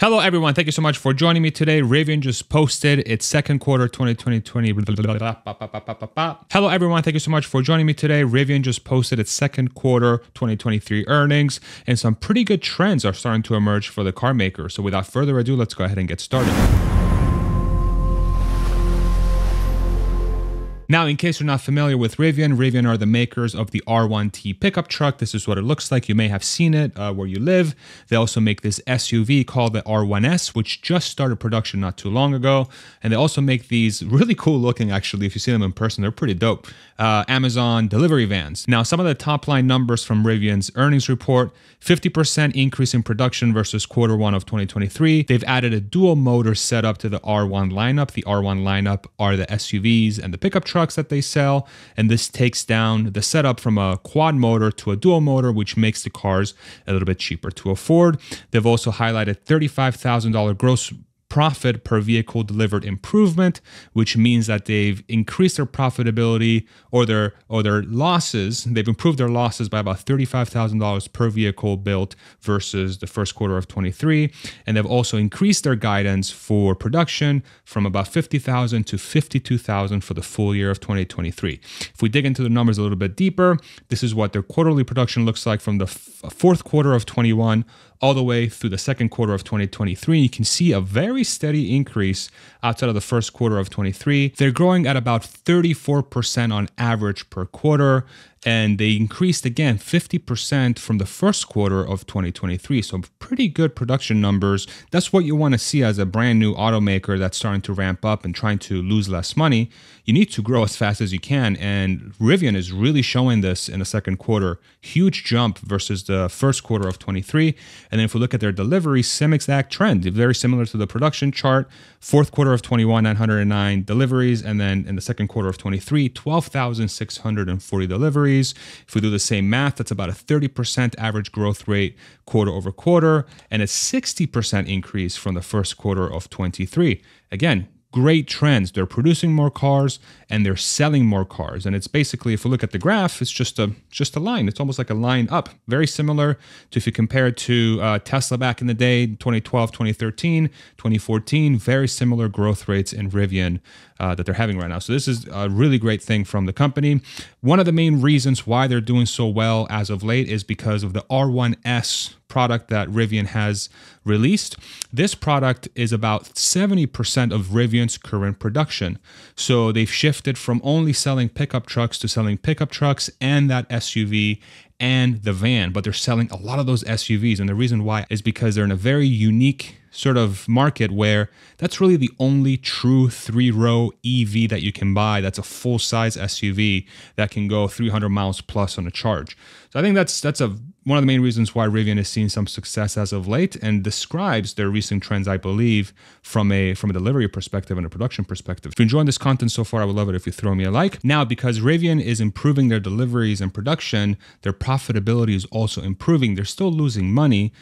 Hello, everyone. Thank you so much for joining me today. Rivian just posted its second quarter 2020. Hello, everyone. Thank you so much for joining me today. Rivian just posted its second quarter 2023 earnings, and some pretty good trends are starting to emerge for the car maker. So without further ado, let's go ahead and get started. Now, in case you're not familiar with Rivian, Rivian are the makers of the R1T pickup truck. This is what it looks like. You may have seen it where you live. They also make this SUV called the R1S, which just started production not too long ago. And they also make these really cool looking, actually, if you see them in person, they're pretty dope, Amazon delivery vans. Now, some of the top line numbers from Rivian's earnings report: 50% increase in production versus quarter one of 2023. They've added a dual motor setup to the R1 lineup. The R1 lineup are the SUVs and the pickup trucks that they sell, and this takes down the setup from a quad motor to a dual motor, which makes the cars a little bit cheaper to afford. They've also highlighted $35,000 gross profit per vehicle delivered improvement, which means that they've increased their profitability or their losses. They've improved their losses by about $35,000 per vehicle built versus the first quarter of 23. And they've also increased their guidance for production from about 50,000 to 52,000 for the full year of 2023. If we dig into the numbers a little bit deeper, this is what their quarterly production looks like from the fourth quarter of 21 all the way through the second quarter of 2023. You can see a very steady increase outside of the first quarter of 23. They're growing at about 34% on average per quarter, and they increased again 50% from the first quarter of 2023. So pretty good production numbers. That's what you want to see as a brand new automaker that's starting to ramp up and trying to lose less money. You need to grow as fast as you can, and Rivian is really showing this in the second quarter. Huge jump versus the first quarter of 23. And then if we look at their deliveries, same exact trend, very similar to the production chart. Fourth quarter of 21, 909 deliveries, and then in the second quarter of 23, 12,640 deliveries. If we do the same math, that's about a 30% average growth rate quarter over quarter, and a 60% increase from the first quarter of 23. Again, great trends. They're producing more cars and they're selling more cars. And it's basically, if we look at the graph, it's just a line. It's almost like a line up. Very similar to if you compare it to Tesla back in the day, 2012, 2013, 2014, very similar growth rates in Rivian that they're having right now. So this is a really great thing from the company. One of the main reasons why they're doing so well as of late is because of the R1S product that Rivian has released. This product is about 70% of Rivian's current production. So they've shifted from only selling pickup trucks to selling pickup trucks and that SUV and the van, but they're selling a lot of those SUVs. And the reason why is because they're in a very unique sort of market where that's really the only true three-row EV that you can buy that's a full-size SUV that can go 300 miles plus on a charge. So I think that's one of the main reasons why Rivian is seeing some success as of late, and describes their recent trends, I believe, from a delivery perspective and a production perspective. If you're enjoying this content so far, I would love it if you throw me a like. Now, because Rivian is improving their deliveries and production, their profitability is also improving. They're still losing money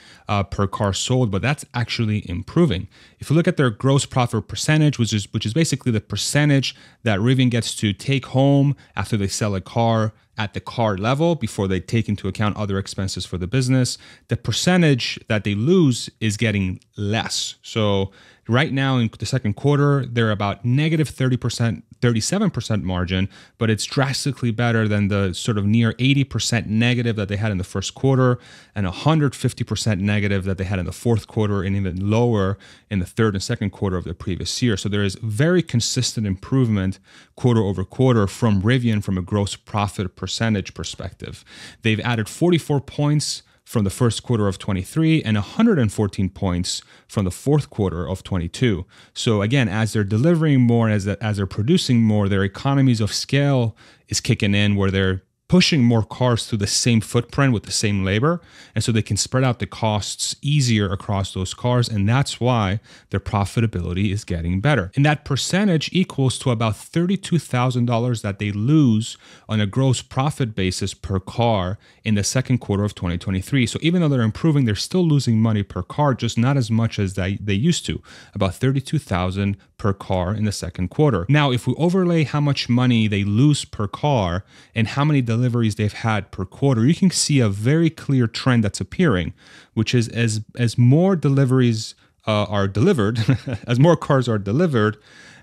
per car sold, but that's actually improving. If you look at their gross profit percentage, which is basically the percentage that Rivian gets to take home after they sell a car at the car level before they take into account other expenses for the business, the percentage that they lose is getting less. So right now in the second quarter, they're about negative 30%, 37% margin, but it's drastically better than the sort of near 80% negative that they had in the first quarter and 150% negative that they had in the fourth quarter, and even lower in the third and second quarter of the previous year. So there is very consistent improvement quarter over quarter from Rivian from a gross profit percentage perspective. They've added 44 points from the first quarter of 23 and 114 points from the fourth quarter of 22. So again, as they're delivering more, as they're producing more, their economies of scale is kicking in, where they're pushing more cars through the same footprint with the same labor. And so they can spread out the costs easier across those cars. And that's why their profitability is getting better. And that percentage equals to about $32,000 that they lose on a gross profit basis per car in the second quarter of 2023. So even though they're improving, they're still losing money per car, just not as much as they used to, about $32,000 per car in the second quarter. Now, if we overlay how much money they lose per car and how many deliveries they've had per quarter, you can see a very clear trend that's appearing, which is as more deliveries are delivered, as more cars are delivered,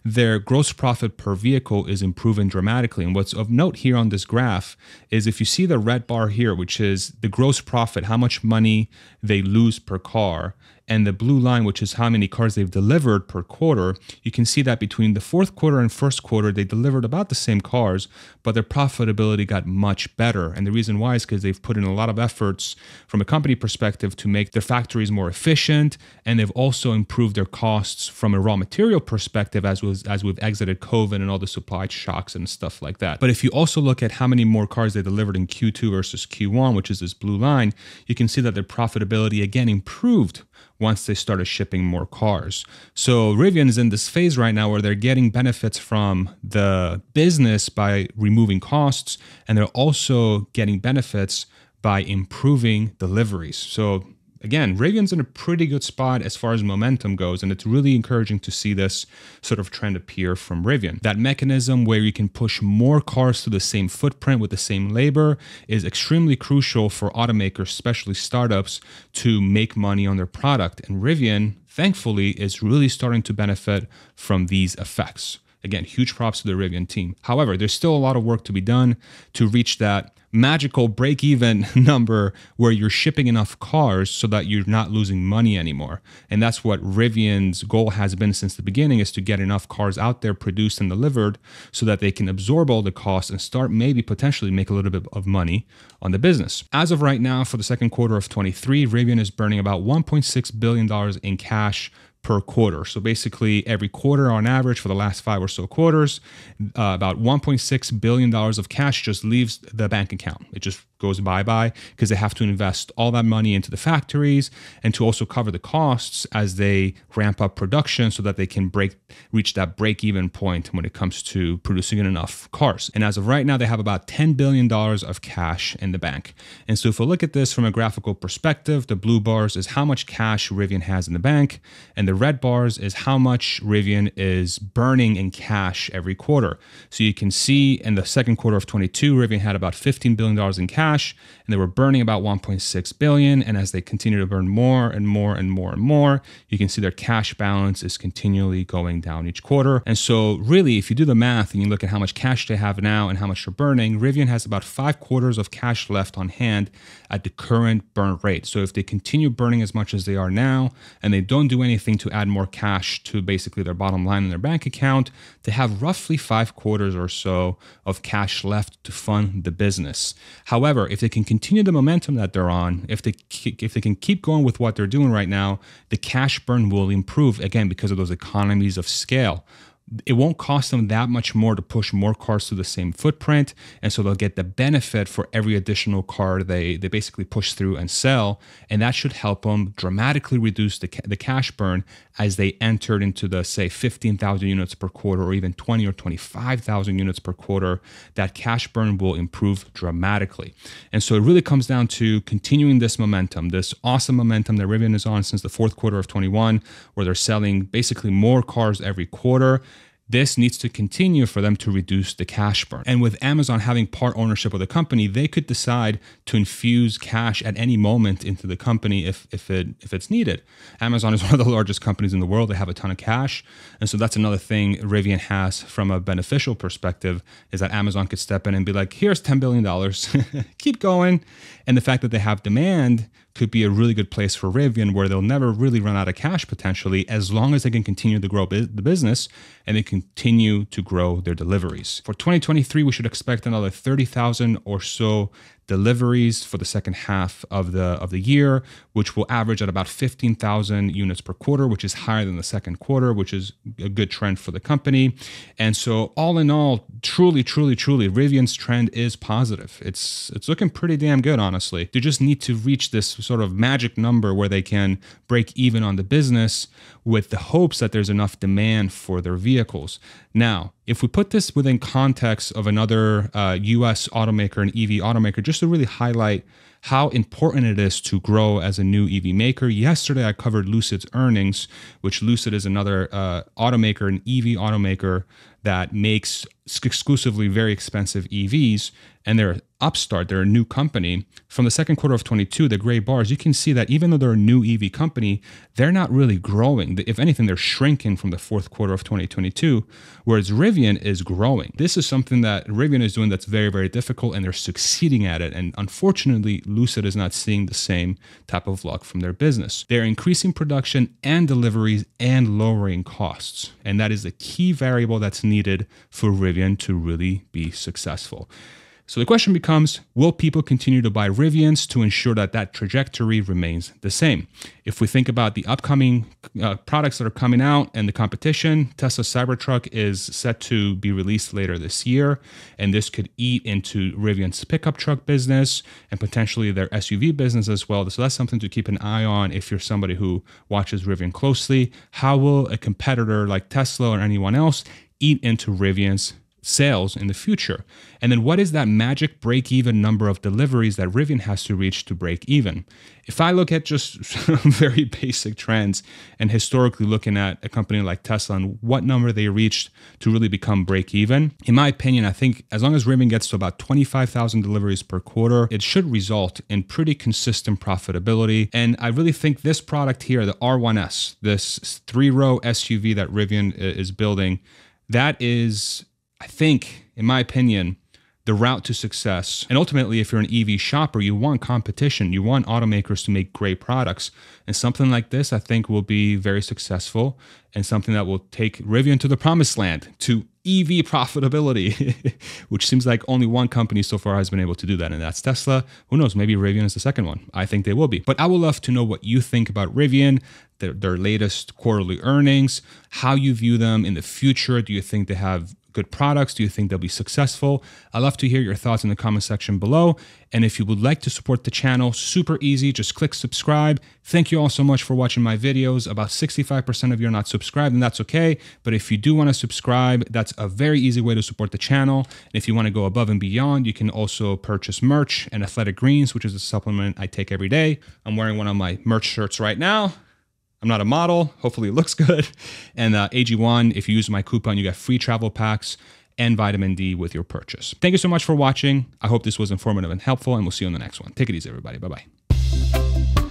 their gross profit per vehicle is improving dramatically. And what's of note here on this graph is if you see the red bar here, which is the gross profit, how much money they lose per car, and the blue line, which is how many cars they've delivered per quarter, you can see that between the fourth quarter and first quarter, they delivered about the same cars, but their profitability got much better. And the reason why is because they've put in a lot of efforts from a company perspective to make their factories more efficient, and they've also improved their costs from a raw material perspective as we've exited COVID and all the supply shocks and stuff like that. But if you also look at how many more cars they delivered in Q2 versus Q1, which is this blue line, you can see that their profitability again improved once they started shipping more cars. So Rivian is in this phase right now where they're getting benefits from the business by removing costs, and they're also getting benefits by improving deliveries. So again, Rivian's in a pretty good spot as far as momentum goes, and it's really encouraging to see this sort of trend appear from Rivian. That mechanism where you can push more cars to the same footprint with the same labor is extremely crucial for automakers, especially startups, to make money on their product. And Rivian, thankfully, is really starting to benefit from these effects. Again, huge props to the Rivian team. However, there's still a lot of work to be done to reach that magical break-even number where you're shipping enough cars so that you're not losing money anymore. And that's what Rivian's goal has been since the beginning, is to get enough cars out there produced and delivered so that they can absorb all the costs and start maybe potentially make a little bit of money on the business. As of right now, for the second quarter of 23, Rivian is burning about $1.6 billion in cash per quarter. So basically every quarter on average for the last 5 or so quarters, about $1.6 billion of cash just leaves the bank account. It just goes bye-bye because they have to invest all that money into the factories and to also cover the costs as they ramp up production so that they can reach that break-even point when it comes to producing enough cars. And as of right now, they have about $10 billion of cash in the bank. And so if we look at this from a graphical perspective, the blue bars is how much cash Rivian has in the bank, and the red bars is how much Rivian is burning in cash every quarter. So you can see in the second quarter of 22, Rivian had about $15 billion in cash, and they were burning about $1.6 billion. And as they continue to burn more and more and more and more, you can see their cash balance is continually going down each quarter. And so really, if you do the math and you look at how much cash they have now and how much they're burning, Rivian has about 5 quarters of cash left on hand at the current burn rate. So if they continue burning as much as they are now, and they don't do anything to add more cash to basically their bottom line in their bank account, they have roughly 5 quarters or so of cash left to fund the business. However, if they can continue the momentum that they're on, if they can keep going with what they're doing right now, the cash burn will improve, again, because of those economies of scale. It won't cost them that much more to push more cars to the same footprint, and so they'll get the benefit for every additional car they basically push through and sell, and that should help them dramatically reduce the cash burn as they entered into the, say, 15,000 units per quarter or even 20 or 25,000 units per quarter. That cash burn will improve dramatically. And so it really comes down to continuing this momentum, this awesome momentum that Rivian is on since the fourth quarter of 21, where they're selling basically more cars every quarter. This needs to continue for them to reduce the cash burn. And with Amazon having part ownership of the company, they could decide to infuse cash at any moment into the company if it's needed. Amazon is one of the largest companies in the world. They have a ton of cash. And so that's another thing Rivian has from a beneficial perspective, is that Amazon could step in and be like, here's $10 billion, keep going. And the fact that they have demand could be a really good place for Rivian, where they'll never really run out of cash potentially, as long as they can continue to grow the business and they continue to grow their deliveries. For 2023, we should expect another 30,000 or so deliveries for the second half of the year, which will average at about 15,000 units per quarter, which is higher than the second quarter, which is a good trend for the company. And so all in all, truly, Rivian's trend is positive. It's looking pretty damn good, honestly. They just need to reach this sort of magic number where they can break even on the business with the hopes that there's enough demand for their vehicles. Now, if we put this within context of another US automaker, an EV automaker, just to really highlight how important it is to grow as a new EV maker. Yesterday, I covered Lucid's earnings, which Lucid is another automaker, an EV automaker that makes exclusively very expensive EVs, and they're upstart, they're a new company. From the second quarter of 22, the gray bars, you can see that even though they're a new EV company, they're not really growing. If anything, they're shrinking from the fourth quarter of 2022, whereas Rivian is growing. This is something that Rivian is doing that's very, very difficult, and they're succeeding at it. And unfortunately, Lucid is not seeing the same type of luck from their business. They're increasing production and deliveries and lowering costs. And that is the key variable that's needed for Rivian to really be successful. So the question becomes, will people continue to buy Rivians to ensure that that trajectory remains the same? If we think about the upcoming products that are coming out and the competition, Tesla Cybertruck is set to be released later this year, and this could eat into Rivian's pickup truck business and potentially their SUV business as well. So that's something to keep an eye on if you're somebody who watches Rivian closely. How will a competitor like Tesla or anyone else eat into Rivian's sales in the future? And then what is that magic break-even number of deliveries that Rivian has to reach to break even? If I look at just very basic trends and historically looking at a company like Tesla and what number they reached to really become break even, in my opinion, I think as long as Rivian gets to about 25,000 deliveries per quarter, it should result in pretty consistent profitability. And I really think this product here, the R1S, this 3-row SUV that Rivian is building, that is, I think, in my opinion, the route to success. And ultimately, if you're an EV shopper, you want competition. You want automakers to make great products. And something like this, I think, will be very successful and something that will take Rivian to the promised land, to EV profitability, which seems like only one company so far has been able to do that, and that's Tesla. Who knows? Maybe Rivian is the second one. I think they will be. But I would love to know what you think about Rivian, their latest quarterly earnings, how you view them in the future. Do you think they have good products? Do you think they'll be successful? I'd love to hear your thoughts in the comment section below. And if you would like to support the channel, super easy, just click subscribe. Thank you all so much for watching my videos. About 65% of you are not subscribed, and that's okay. But if you do want to subscribe, that's a very easy way to support the channel. And if you want to go above and beyond, you can also purchase merch and Athletic Greens, which is a supplement I take every day. I'm wearing one of my merch shirts right now. I'm not a model. Hopefully it looks good. And AG1, if you use my coupon, you get free travel packs and vitamin D with your purchase. Thank you so much for watching. I hope this was informative and helpful, and we'll see you on the next one. Take it easy, everybody. Bye-bye.